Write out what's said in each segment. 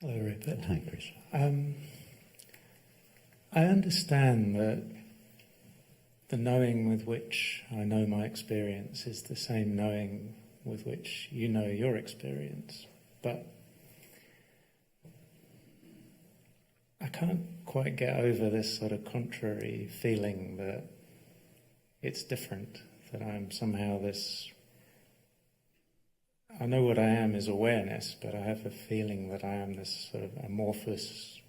Hello, Rupert. Hi, Chris. I understand that the knowing with which I know my experience is the same knowing with which you know your experience, but I can't quite get over this sort of contrary feeling that it's different, that I'm somehow this... I know what I am is awareness, but I have a feeling that I am this sort of amorphous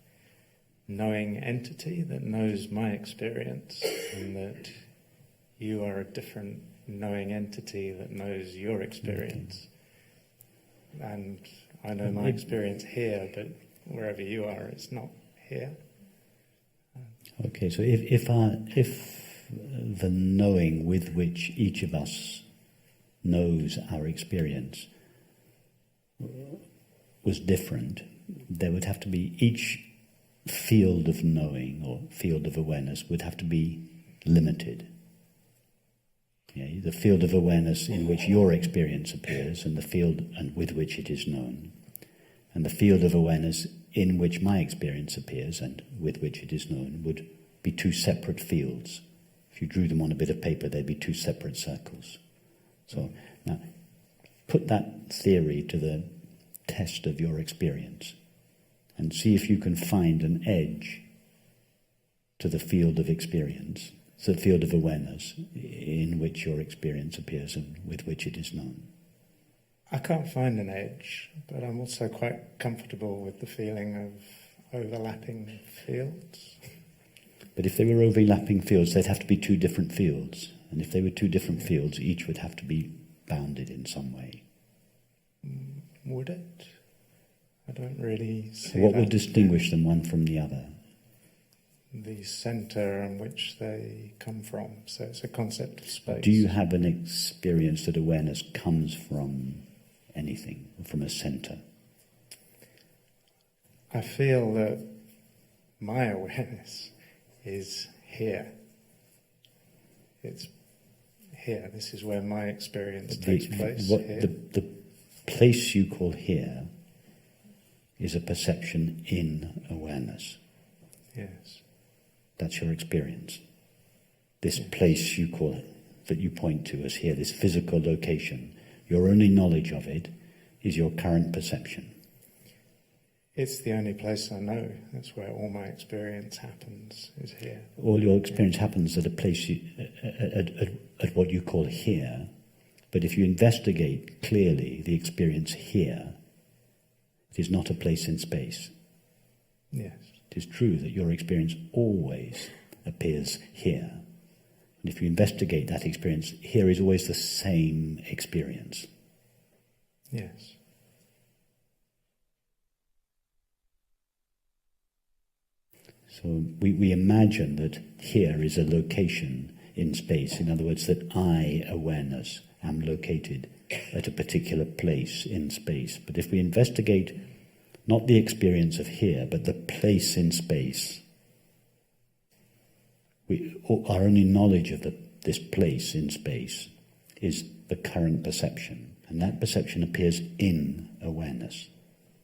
knowing entity that knows my experience, and that you are a different knowing entity that knows your experience. And I know my experience here, but wherever you are, it's not here. Okay, so if the knowing with which each of us knows our experience was different, there would have to be each field of knowing or field of awareness would have to be limited. Yeah, the field of awareness in which your experience appears and the field with which it is known, and the field of awareness in which my experience appears and with which it is known would be two separate fields. If you drew them on a bit of paper, they'd be two separate circles. So now, put that theory to the test of your experience and see if you can find an edge to the field of experience, the field of awareness in which your experience appears and with which it is known. I can't find an edge, but I'm also quite comfortable with the feeling of overlapping fields. But if they were overlapping fields, they'd have to be two different fields. And if they were two different fields, each would have to be bounded in some way. Would it? I don't really see What that. would distinguish them one from the other? The centre in which they come from. So it's a concept of space. Do you have an experience that awareness comes from anything, from a centre? I feel that my awareness is here. It's here. This is where my experience takes place. Here. The place you call here is a perception in awareness. Yes. That's your experience. This place you call it, that you point to as here, this physical location, your only knowledge of it is your current perception. It's the only place I know. That's where all my experience happens, is here. All your experience happens at a place, at what you call here. But if you investigate clearly the experience here, it is not a place in space. Yes. It is true that your experience always appears here. And if you investigate that experience, here is always the same experience. Yes. So we imagine that here is a location in space. In other words, that I, awareness, am located at a particular place in space. But if we investigate not the experience of here, but the place in space, our only knowledge of this place in space is the current perception. And that perception appears in awareness.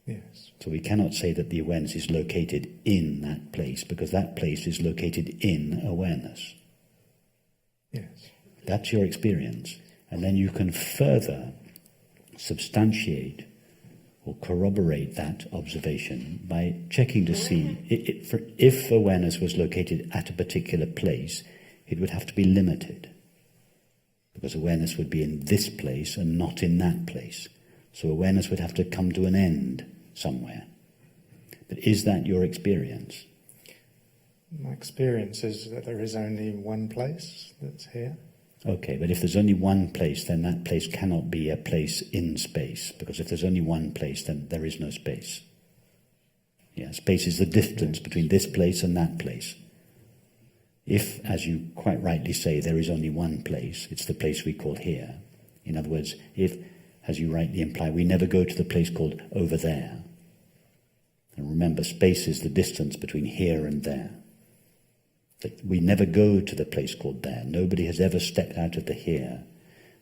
Yes. So we cannot say that the awareness is located in that place, because that place is located in awareness. Yes. That's your experience. And then you can further substantiate or corroborate that observation by checking to see if awareness was located at a particular place, it would have to be limited, because awareness would be in this place and not in that place. So awareness would have to come to an end somewhere. But is that your experience? My experience is that there is only one place that's here. Okay, but if there's only one place, then that place cannot be a place in space, because if there's only one place, then there is no space. Yeah, space is the distance between this place and that place. If, as you quite rightly say, there is only one place, it's the place we call here. In other words, if, as you rightly imply, we never go to the place called over there. And remember, space is the distance between here and there. That we never go to the place called there. Nobody has ever stepped out of the here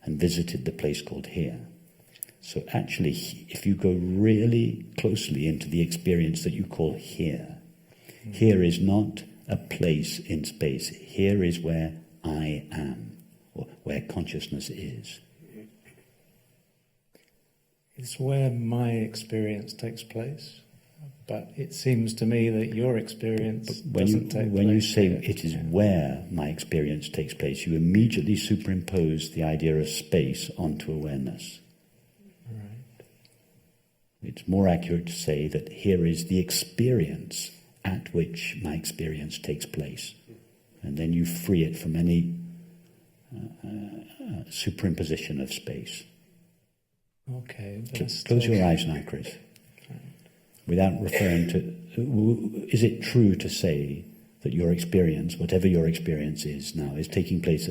and visited the place called here. So actually, if you go really closely into the experience that you call here, here is not a place in space. Here is where I am, or where consciousness is. It's where my experience takes place, but it seems to me that your experience doesn't take place. When you say it is where my experience takes place, you immediately superimpose the idea of space onto awareness. Right. It's more accurate to say that here is the experience at which my experience takes place. And then you free it from any superimposition of space. Okay. Close your eyes now, Chris. Without referring to... Is it true to say that your experience, whatever your experience is now, is taking place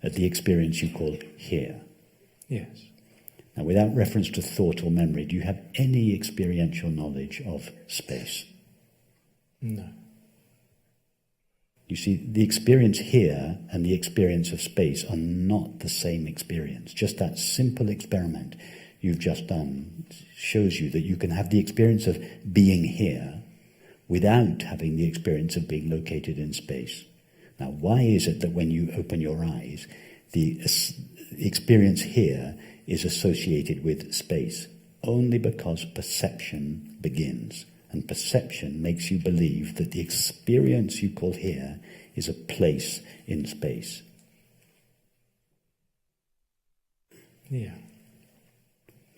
at the experience you call here? Yes. Now, without reference to thought or memory, do you have any experiential knowledge of space? No. You see, the experience here and the experience of space are not the same experience. Just that simple experiment you've just done shows you that you can have the experience of being here without having the experience of being located in space. Now, why is it that when you open your eyes, the experience here is associated with space? Only because perception begins. And perception makes you believe that the experience you call here is a place in space. Yeah.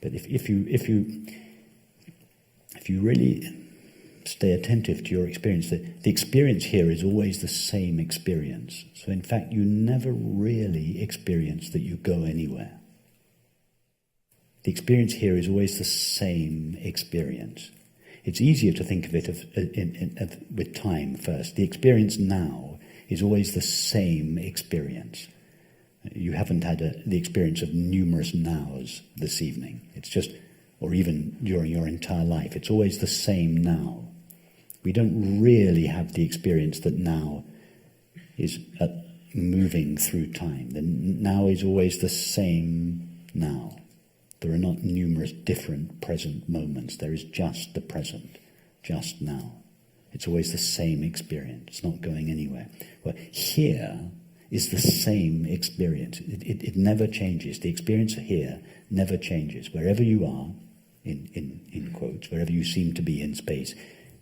But if you really stay attentive to your experience, the experience here is always the same experience. So in fact, you never really experience that you go anywhere. The experience here is always the same experience. It's easier to think of it with time first. The experience now is always the same experience. You haven't had the experience of numerous nows this evening. It's just, or even during your entire life, it's always the same now. We don't really have the experience that now is moving through time. The now is always the same now. There are not numerous different present moments. There is just the present, just now. It's always the same experience. It's not going anywhere. Well, here is the same experience. It never changes. The experience here never changes. Wherever you are, in quotes, wherever you seem to be in space,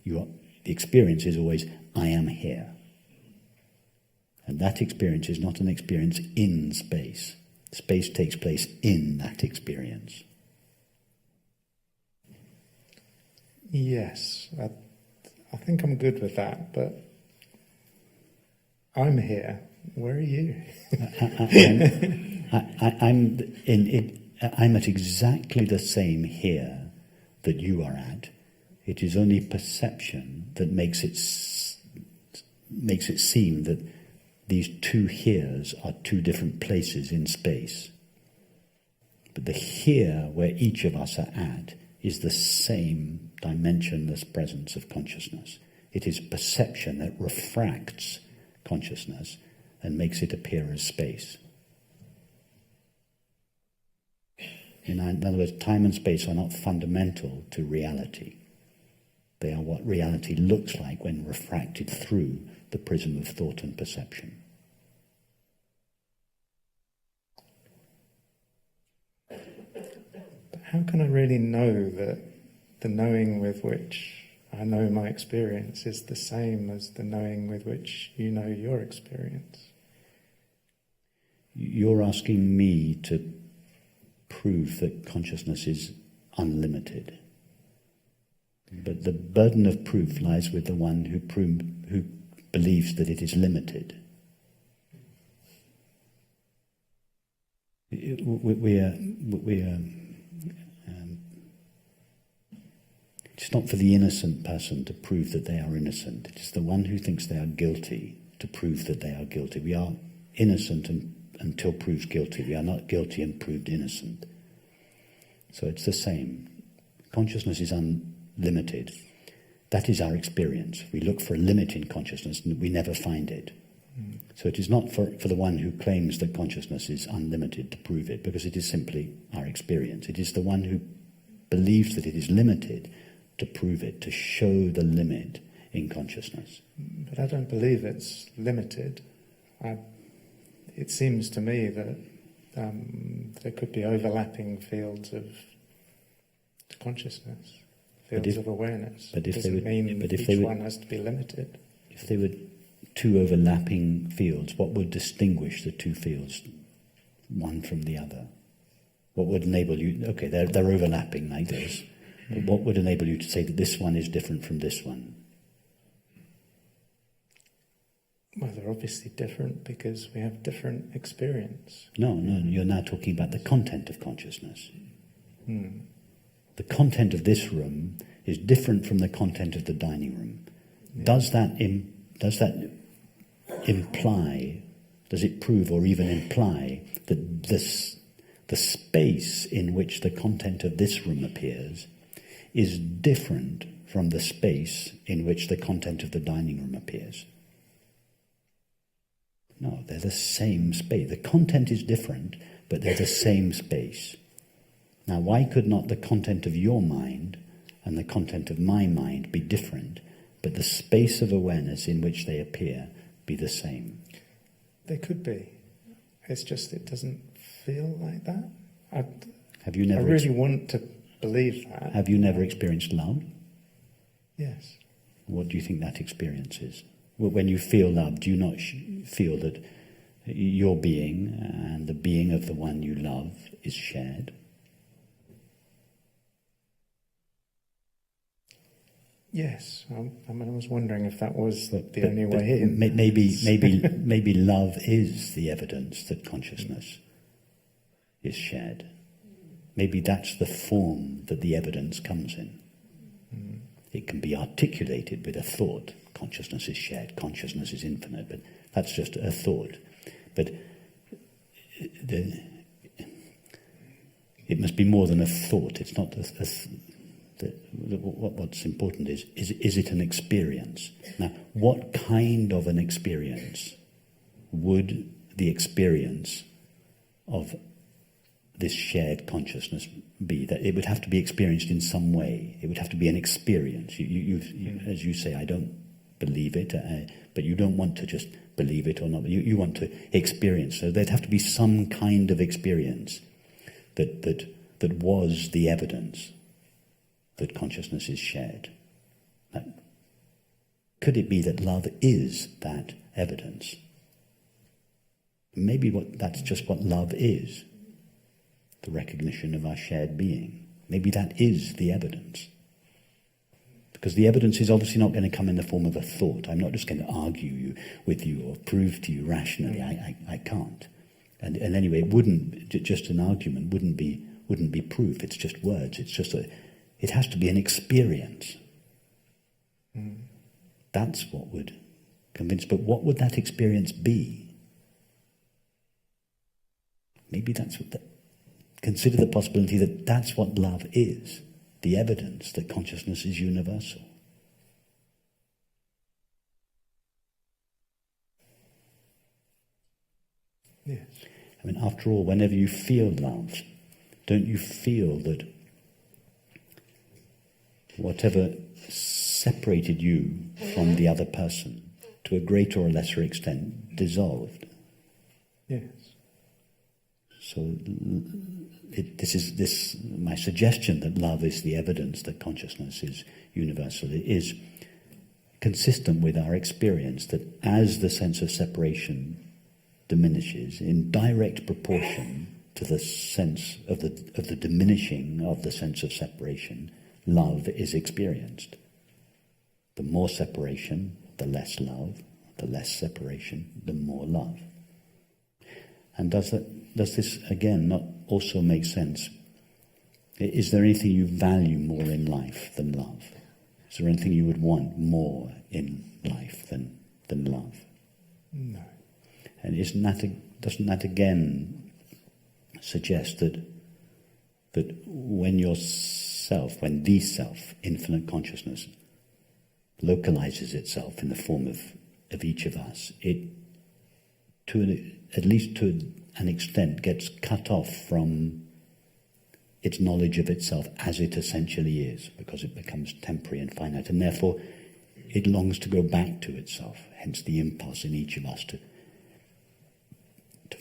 the experience is always, I am here. And that experience is not an experience in space. Space takes place in that experience. Yes, I think I'm good with that, but I'm here. Where are you? I'm at exactly the same here that you are at. It is only perception that makes it seem that these two heres are two different places in space. But the here where each of us are at is the same dimensionless presence of consciousness. It is perception that refracts consciousness and makes it appear as space. In other words, time and space are not fundamental to reality. They are what reality looks like when refracted through the prism of thought and perception. But how can I really know that the knowing with which I know my experience is the same as the knowing with which you know your experience? You're asking me to prove that consciousness is unlimited. But the burden of proof lies with the one who believes that it is limited. It's not for the innocent person to prove that they are innocent. It is the one who thinks they are guilty to prove that they are guilty. We are innocent until proved guilty. We are not guilty and proved innocent. So it's the same. Consciousness is unlimited. That is our experience. We look for a limit in consciousness and we never find it. So it is not for the one who claims that consciousness is unlimited to prove it, because it is simply our experience. It is the one who believes that it is limited to prove it, to show the limit in consciousness. But I don't believe it's limited. It seems to me that there could be overlapping fields of consciousness, fields of awareness. But if doesn't they would, mean but if each they would, one has to be limited. if they were two overlapping fields, what would distinguish the two fields, one from the other? What would enable you? Okay, they're overlapping like this. But what would enable you to say that this one is different from this one? Well, they're obviously different because we have different experience. No, you're now talking about the content of consciousness. The content of this room is different from the content of the dining room. Yeah. Does that imply, does it prove or even imply that the space in which the content of this room appears is different from the space in which the content of the dining room appears? No, they're the same space. The content is different, but they're the same space. Now, why could not the content of your mind and the content of my mind be different, but the space of awareness in which they appear be the same? They could be. It's just it doesn't feel like that. I really want to believe that. Have you never experienced love? Yes. What do you think that experience is? When you feel love, do you not feel that your being and the being of the one you love is shared? Yes. I was wondering if that was the only way in. Maybe love is the evidence that consciousness is shared. Maybe that's the form that the evidence comes in. It can be articulated with a thought. Consciousness is shared, consciousness is infinite, but that's just a thought. But it must be more than a thought. It's not what's important is it an experience? Now, what kind of an experience would the experience of this shared consciousness be? That it would have to be experienced in some way. It would have to be an experience. You as you say, I don't believe it, but you don't want to just believe it or not. You want to experience. So there'd have to be some kind of experience that was the evidence that consciousness is shared. Could it be that love is that evidence? Maybe that's just what love is. The recognition of our shared being. Maybe that is the evidence. Because the evidence is obviously not going to come in the form of a thought. I'm not just going to argue with you or prove to you rationally. I can't. And anyway, it wouldn't, just an argument wouldn't be proof. It's just words. It's just it has to be an experience. That's what would convince. But what would that experience be? Maybe that's what consider the possibility that that's what love is. The evidence that consciousness is universal. Yes. I mean, after all, whenever you feel love, don't you feel that whatever separated you from the other person, to a greater or lesser extent, dissolved? Yes. So my suggestion that love is the evidence that consciousness is universal. It is consistent with our experience that as the sense of separation diminishes in direct proportion to the sense of the diminishing of the sense of separation, love is experienced. The more separation, the less love. The less separation, the more love. And does this, again, not also make sense? Is there anything you value more in life than love? Is there anything you would want more in life than love? No. And doesn't that again suggest that when the self, infinite consciousness, localizes itself in the form of each of us, it at least to an extent, gets cut off from its knowledge of itself as it essentially is, because it becomes temporary and finite, and therefore it longs to go back to itself, hence the impulse in each of us to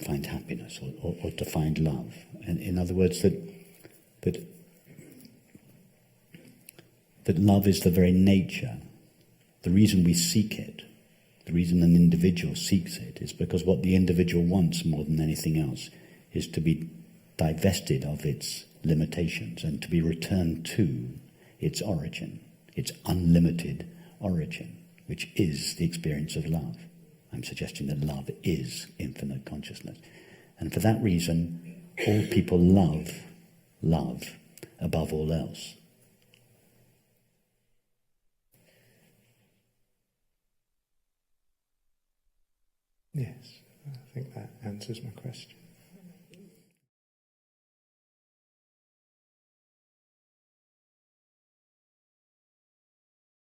find happiness or to find love. And in other words, that love is the very nature. The reason we seek it, the reason an individual seeks it, is because what the individual wants more than anything else is to be divested of its limitations and to be returned to its origin, its unlimited origin, which is the experience of love. I'm suggesting that love is infinite consciousness. And for that reason, all people love above all else. Yes, I think that answers my question.